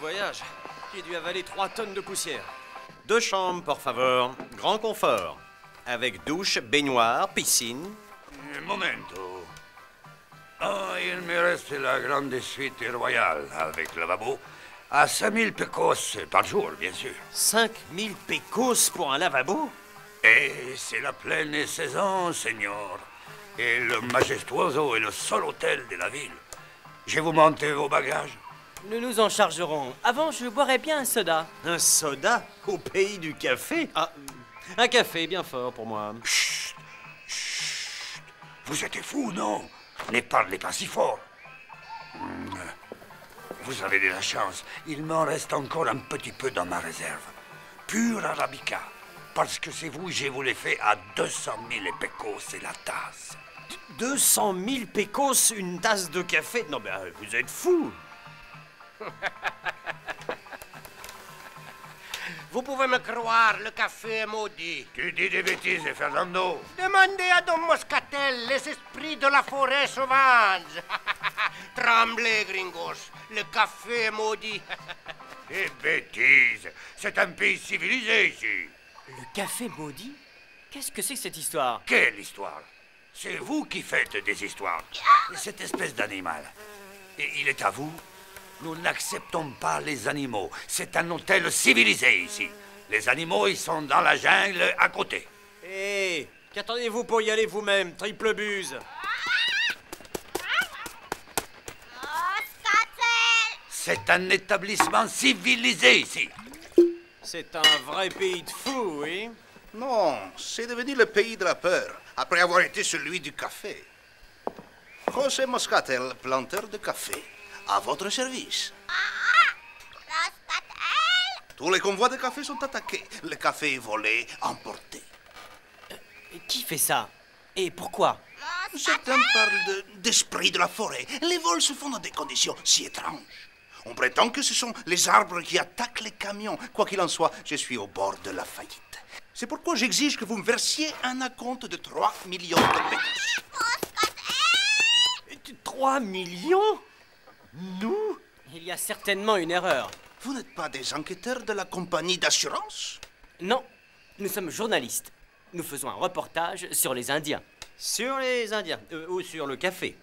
voyage. J'ai dû avaler 3 tonnes de poussière. 2 chambres, por favor. Grand confort. Avec douche, baignoire, piscine. Momento. Oh, il me reste la grande suite royale avec lavabo. À 5000 pecos par jour, bien sûr. 5000 pecos pour un lavabo? Et c'est la pleine saison, Seigneur. Et le majestuoso est le seul hôtel de la ville. Je vais vous monter vos bagages. Nous nous en chargerons. Avant, je boirais bien un soda. Un soda? Au pays du café? Ah, un café bien fort pour moi. Chut! Chut! Vous êtes fou, non? Ne parlez pas si fort. Vous avez de la chance. Il m'en reste encore un petit peu dans ma réserve. Pur arabica. Parce que c'est vous, je vous l'ai fait à 200 000 pecos, c'est la tasse. 200 000 pecos, une tasse de café? Non, mais vous êtes fou! Vous pouvez me croire, le café est maudit. Tu dis des bêtises, Fernando. Demandez à Don Moscatel, les esprits de la forêt sauvage. Tremblez, gringos, le café est maudit. Des bêtises. C'est un pays civilisé ici. Le café maudit? Qu'est-ce que c'est que cette histoire? Quelle histoire? C'est vous qui faites des histoires. Cette espèce d'animal. Et il est à vous? Nous n'acceptons pas les animaux. C'est un hôtel civilisé ici. Les animaux, ils sont dans la jungle à côté. Hé, qu'attendez-vous pour y aller vous-même, triple buse? C'est un établissement civilisé ici. C'est un vrai pays de fous, oui? Non, c'est devenu le pays de la peur, après avoir été celui du café. José Moscatel, planteur de café, à votre service. Tous les convois de café sont attaqués. Le café est volé, emporté. Qui fait ça? Et pourquoi? Certains parlent d'esprit de la forêt. Les vols se font dans des conditions si étranges. On prétend que ce sont les arbres qui attaquent les camions. Quoi qu'il en soit, je suis au bord de la faillite. C'est pourquoi j'exige que vous me versiez un acompte de 3 millions de pesos. 3 millions? Nous? Il y a certainement une erreur. Vous n'êtes pas des enquêteurs de la compagnie d'assurance? Non, nous sommes journalistes. Nous faisons un reportage sur les Indiens. Sur les Indiens, ou sur le café.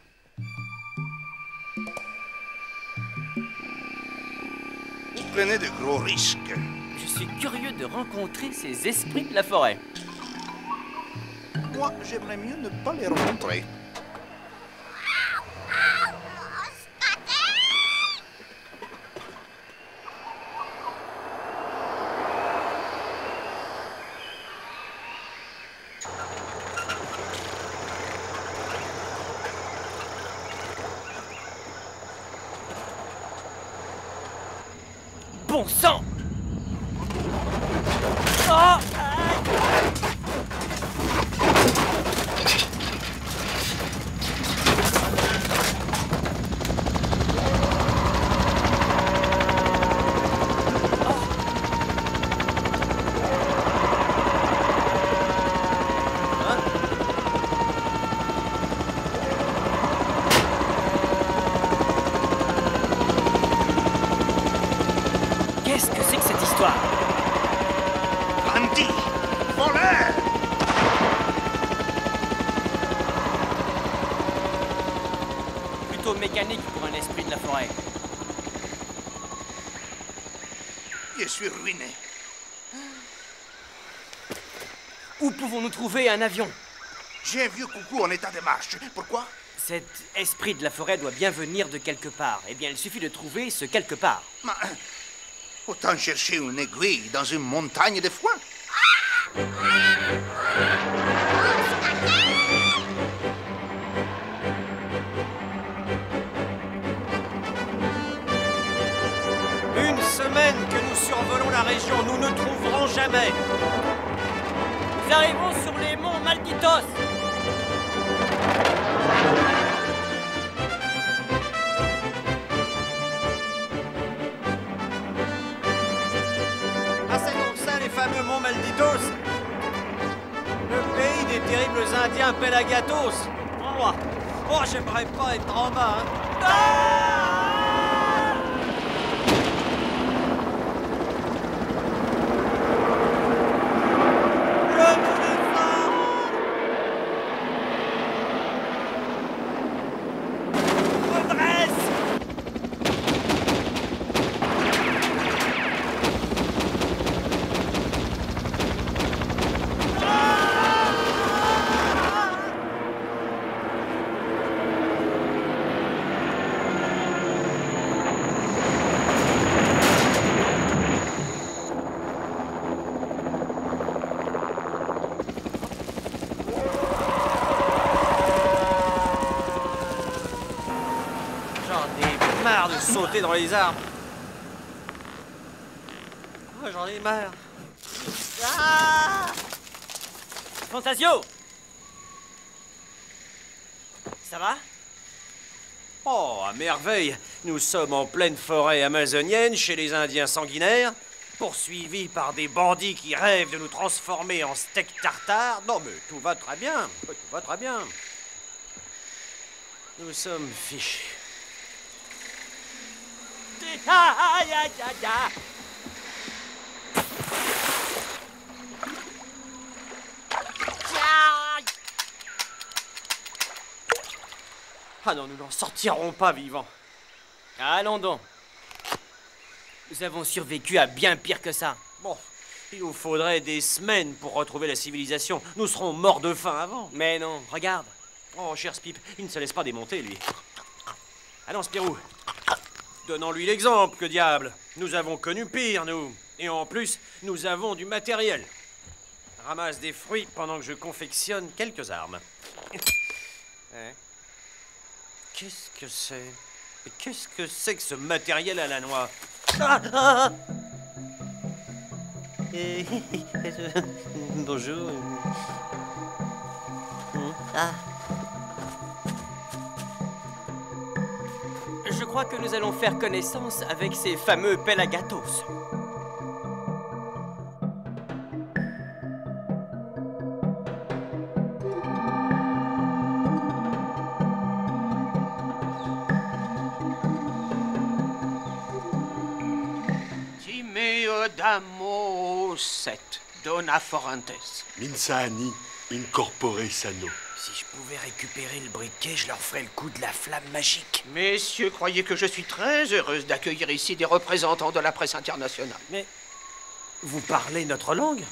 Vous prenez de gros risques. Je suis curieux de rencontrer ces esprits de la forêt. Moi, j'aimerais mieux ne pas les rencontrer. Bon sang! Oh! Qu'est-ce que c'est que cette histoire? Bandit! Voleur! Plutôt mécanique pour un esprit de la forêt. Je suis ruiné. Où pouvons-nous trouver un avion? J'ai un vieux coucou en état de marche. Pourquoi? Cet esprit de la forêt doit bien venir de quelque part. Eh bien, il suffit de trouver ce quelque part. Autant chercher une aiguille dans une montagne de foin. Une semaine que nous survolons la région, nous ne trouverons jamais. Nous arrivons sur les monts Malditos. Ah, c'est donc ça, les fameux monts Malditos? Le pays des terribles Indiens Pelagatos. Oh, j'aimerais pas être en bas, hein. sauter dans les arbres. Oh, j'en ai marre. Ah! Fantasio! Ça va? Oh, à merveille. Nous sommes en pleine forêt amazonienne, chez les Indiens sanguinaires, poursuivis par des bandits qui rêvent de nous transformer en steak tartare. Non, mais tout va très bien. Tout va très bien. Nous sommes fichus. Aïe, aïe, aïe, aïe. Ah non, nous n'en sortirons pas vivants. Allons donc. Nous avons survécu à bien pire que ça. Bon, il nous faudrait des semaines pour retrouver la civilisation. Nous serons morts de faim avant. Mais non, regarde. Oh, cher Spip, il ne se laisse pas démonter, lui. Allons, Spirou. Donnons-lui l'exemple, que diable. Nous avons connu pire, nous. Et en plus, nous avons du matériel. Ramasse des fruits pendant que je confectionne quelques armes. Qu'est-ce que c'est? Qu'est-ce que c'est que ce matériel à la noix? Bonjour. Je crois que nous allons faire connaissance avec ces fameux Pelagatos. Damo set dona forantes. Minsani incorpore sano. Si je pouvais récupérer le briquet, je leur ferais le coup de la flamme magique. Messieurs, croyez que je suis très heureuse d'accueillir ici des représentants de la presse internationale. Mais vous parlez notre langue?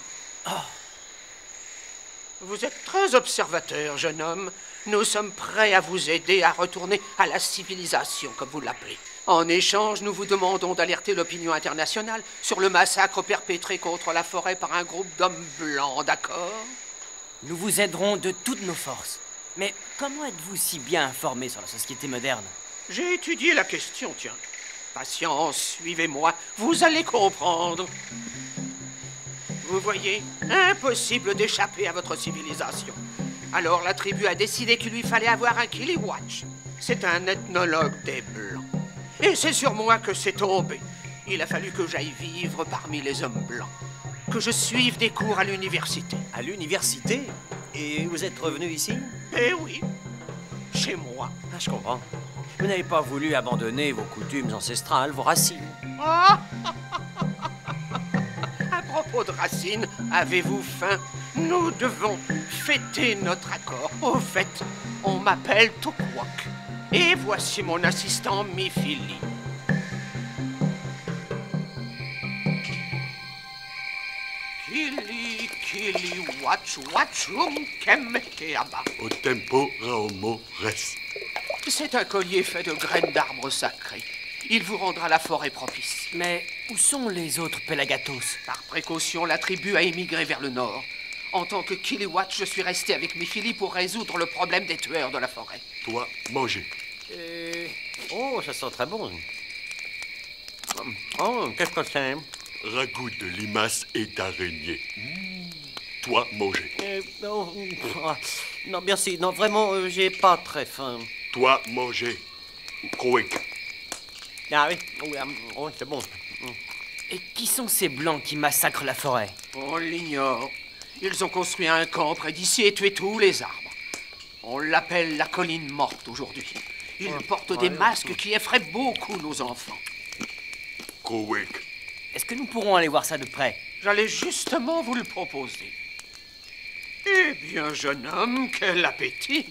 Vous êtes très observateur, jeune homme. Nous sommes prêts à vous aider à retourner à la civilisation, comme vous l'appelez. En échange, nous vous demandons d'alerter l'opinion internationale sur le massacre perpétré contre la forêt par un groupe d'hommes blancs, d'accord? Nous vous aiderons de toutes nos forces. Mais comment êtes-vous si bien informé sur la société moderne? J'ai étudié la question, tiens. Patience, suivez-moi, vous allez comprendre. Vous voyez, impossible d'échapper à votre civilisation. Alors la tribu a décidé qu'il lui fallait avoir un Kiliwatch. C'est un ethnologue des Blancs. Et c'est sur moi que c'est tombé. Il a fallu que j'aille vivre parmi les hommes blancs. Que je suive des cours à l'université. À l'université? Et vous êtes revenu ici? Eh oui, chez moi. Ah, je comprends. Vous n'avez pas voulu abandonner vos coutumes ancestrales, vos racines. Ah à propos de racines, avez-vous faim? Nous devons fêter notre accord. Au fait, on m'appelle Tokwak. Et voici mon assistant Mifili. Kili, watchum, kemekeaba. Au tempo raomo res. C'est un collier fait de graines d'arbres sacrés. Il vous rendra la forêt propice. Mais où sont les autres Pelagatos? Par précaution, la tribu a émigré vers le nord. En tant que Kiliwatch, je suis resté avec Mifili pour résoudre le problème des tueurs de la forêt. Toi, manger. Oh, ça sent très bon. Oh, qu'est-ce que c'est? Ragoût de limaces et d'araignées. Toi, manger. Non, merci. Non, vraiment, j'ai pas très faim. Toi, manger. Croek. Ah oui, oh, c'est bon. Et qui sont ces blancs qui massacrent la forêt? On l'ignore. Ils ont construit un camp près d'ici et tué tous les arbres. On l'appelle la colline morte aujourd'hui. Ils portent des masques qui effraient beaucoup nos enfants. Croek. Est-ce que nous pourrons aller voir ça de près? J'allais justement vous le proposer. Eh bien, jeune homme, quel appétit!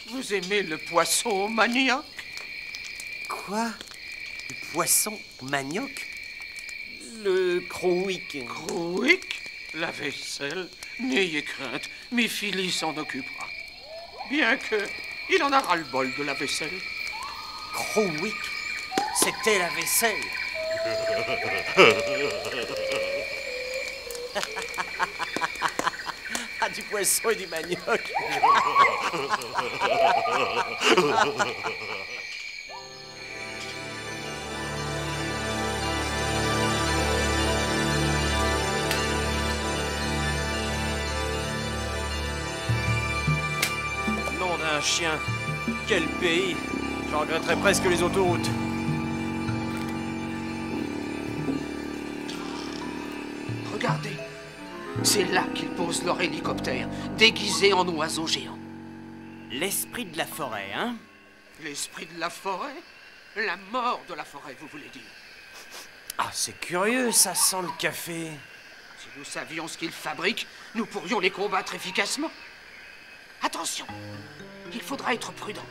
Vous aimez le poisson manioc? Quoi? Du poisson manioc? Le crowick. Crowick? La vaisselle? N'ayez crainte, Mifili s'en occupera. Bien que, il en a ras-le-bol de la vaisselle. Crowick? C'était la vaisselle. Ah, du poisson et du manioc. Nom d'un chien. Quel pays. J'en regretterais presque les autoroutes. Regardez. C'est là qu'ils posent leur hélicoptère, déguisé en oiseau géant. L'esprit de la forêt, hein? L'esprit de la forêt? La mort de la forêt, vous voulez dire? Ah, c'est curieux, ça sent le café. Si nous savions ce qu'ils fabriquent, nous pourrions les combattre efficacement. Attention, il faudra être prudent.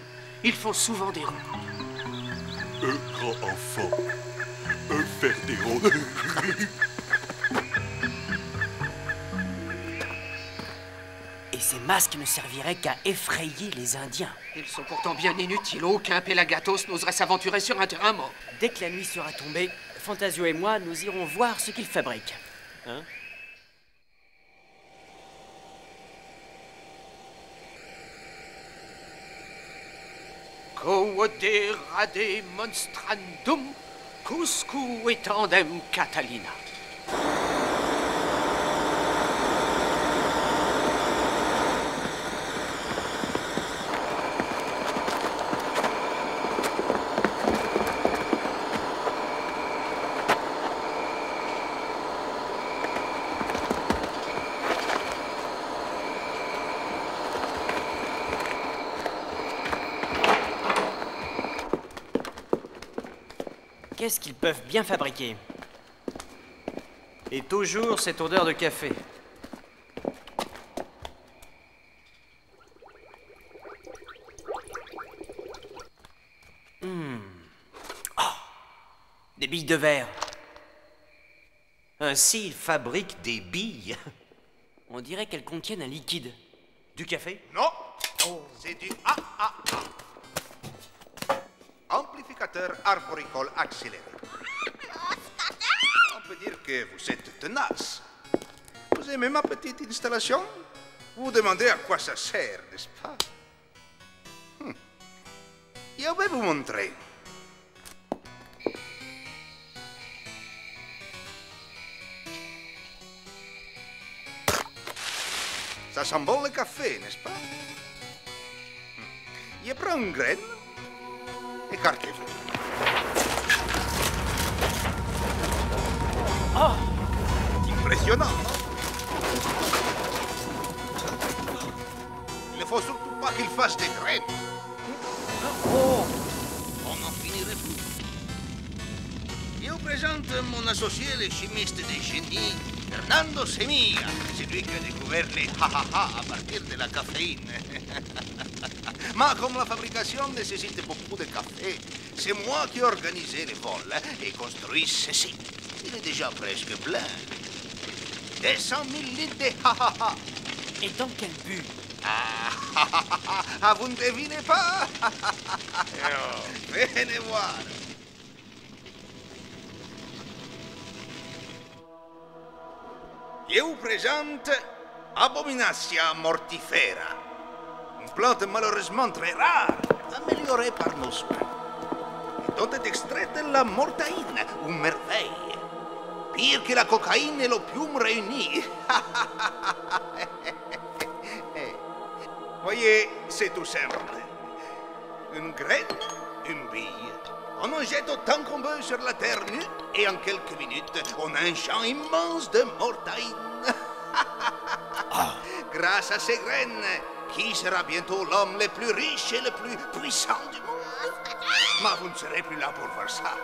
Ils font souvent des ronds. Grand enfant. Faire des ronds. Et ces masques ne serviraient qu'à effrayer les Indiens. Ils sont pourtant bien inutiles. Aucun Pelagatos n'oserait s'aventurer sur un terrain mort. Dès que la nuit sera tombée, Fantasio et moi, nous irons voir ce qu'ils fabriquent. Hein? Quode rade monstrandum, cuscu etandem Catalina. Qu'est-ce qu'ils peuvent bien fabriquer? Et toujours cette odeur de café. Des billes de verre. Ainsi, ils fabriquent des billes. On dirait qu'elles contiennent un liquide. Du café? Non, c'est du AAA. Amplificateur arboricole accéléré. On peut dire que vous êtes tenace. Vous aimez ma petite installation? Vous vous demandez à quoi ça sert, n'est-ce pas? Je vais vous montrer. Ça sent bon le café, n'est-ce pas? Je prends une graine. Écartez-vous. Oh! Impressionnant, non? Il ne faut surtout pas qu'il fasse des graines. Oh! On n'en finirait plus. Je vous présente mon associé, le chimiste de génie, Fernando Semilla. C'est lui qui a découvert les ha-ha-ha à partir de la caféine. Mais comme la fabrication nécessite beaucoup de café, c'est moi qui ai organisé les vols et construit ceci. Il est déjà presque plein. 200 000 litres de ha-ha-ha. Et dans quel but? Ah, vous ne devinez pas? Venez voir. Je vous présente Abominatia mortifera. Une plante malheureusement très rare, améliorée par nos soins, dont est extraite la mortaïne, une merveille. Pire que la cocaïne et l'opium réunis. Voyez, c'est tout simple. Une graine, une bille. On en jette autant qu'on veut sur la terre nue, et en quelques minutes, on a un champ immense de mortaïne. Grâce à ces graines, qui sera bientôt l'homme le plus riche et le plus puissant du monde? Mais vous ne serez plus là pour voir ça.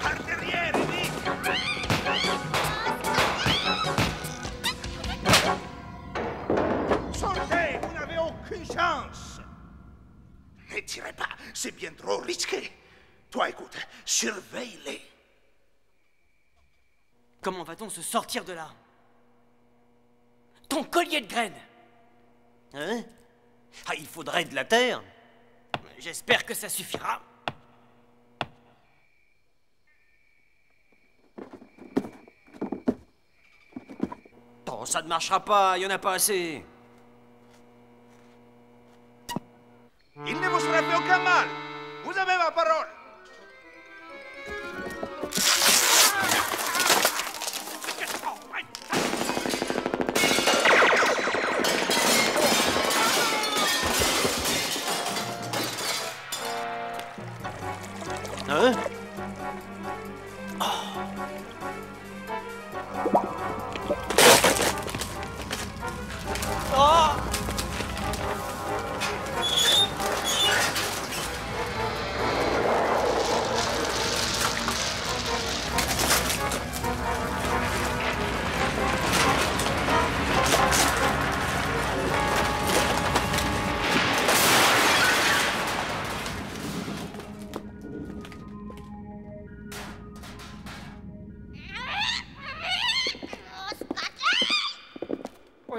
Par derrière, vite! Sortez, vous n'avez aucune chance. Ne tirez pas, c'est bien trop risqué. Toi, écoute, surveille-les. Comment va-t-on se sortir de là? Ton collier de graines! Hein? Ah, il faudrait de la terre. J'espère que ça suffira. Oh, ça ne marchera pas, il n'y en a pas assez. Il ne vous sera fait aucun mal. Vous avez ma parole. Hein?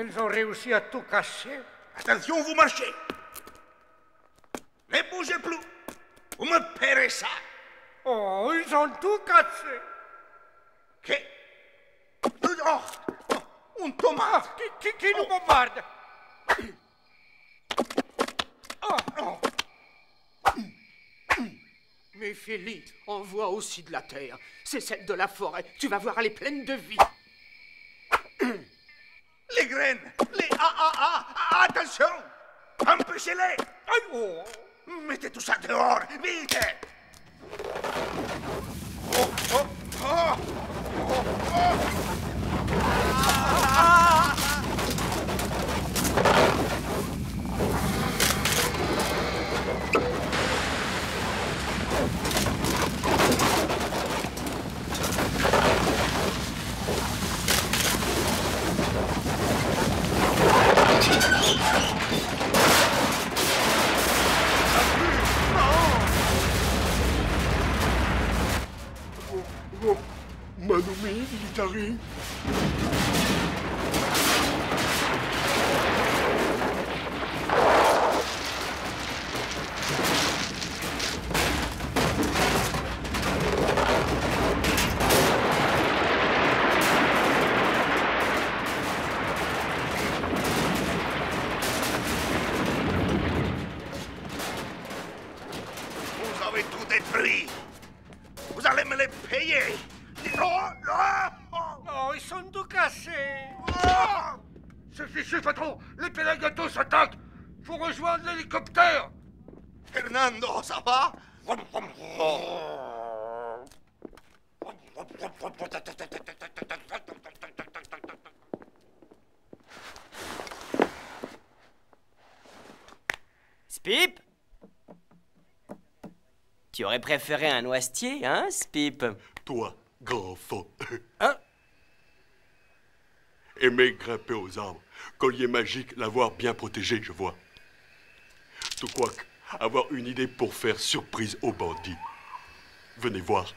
Ils ont réussi à tout casser. Attention, vous marchez. Ne bougez plus. Vous me paierez ça. Oh, ils ont tout cassé. Que... Oh, un tomate. Qui nous bombarde? Mais Philly, on voit aussi de la terre. C'est celle de la forêt. Tu vas voir, elle est pleine de vie. Les graines. Les... attention. Empêchez-les. Mettez tout ça dehors. Vite. Manumi Militari. Vous avez tout détruit. Vous allez me les payer. Oh, ils sont tout cassés. C'est fichu, patron. Les Pelagatos s'attaquent. Faut rejoindre l'hélicoptère. Fernando, ça va? Spip? Tu aurais préféré un noisetier, hein, Spip? Toi, grand enfant. Hein? Aimer grimper aux arbres. Collier magique, l'avoir bien protégé, je vois. Tout quoique, avoir une idée pour faire surprise aux bandits. Venez voir.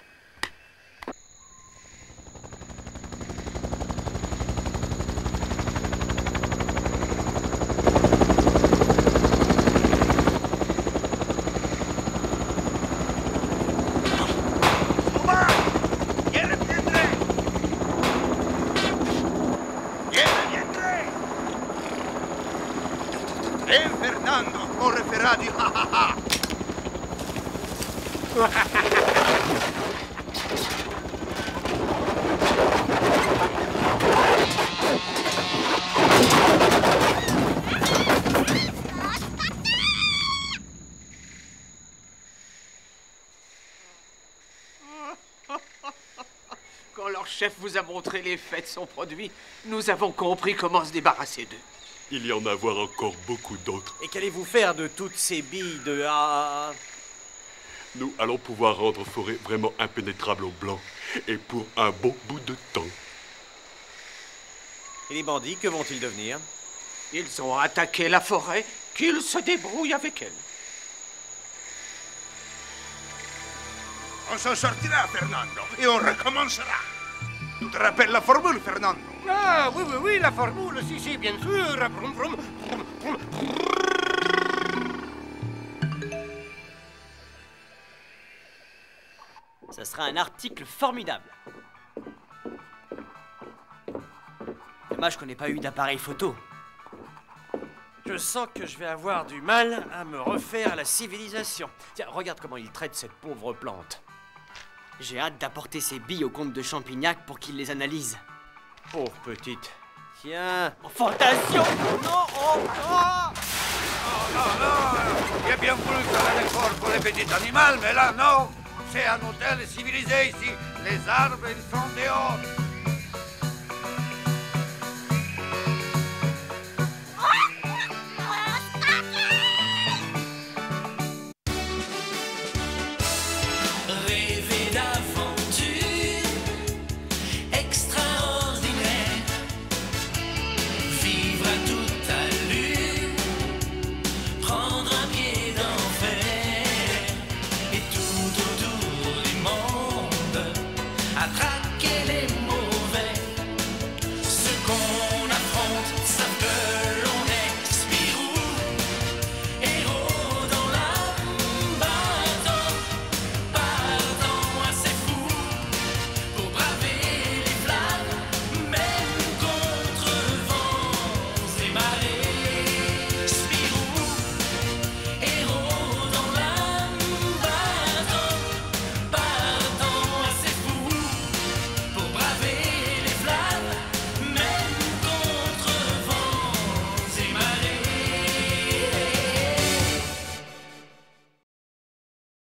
Fernando, on refera du ha-ha-ha. Quand leur chef vous a montré les faits de son produit, nous avons compris comment se débarrasser d'eux. Il y en a avoir encore beaucoup d'autres. Et qu'allez-vous faire de toutes ces billes de A? Nous allons pouvoir rendre forêt vraiment impénétrable aux Blancs. Et pour un bon bout de temps. Et les bandits, que vont-ils devenir? Ils ont attaqué la forêt, qu'ils se débrouillent avec elle. On s'en sortira, Fernando, et on recommencera. Tu te rappelles la formule, Fernando? Ah, oui, la formule, si, bien sûr. Brum, brum. sera un article formidable. Dommage qu'on n'ait pas eu d'appareil photo. Je sens que je vais avoir du mal à me refaire à la civilisation. Tiens, regarde comment il traite cette pauvre plante. J'ai hâte d'apporter ces billes au comte de Champignac pour qu'il les analyse. Pauvre petite. Tiens. Fantasio! Non, oh, oh. J'ai bien voulu faire un effort pour les petits animaux, mais là, non. C'est un hôtel civilisé ici. Les arbres, ils sont dehors.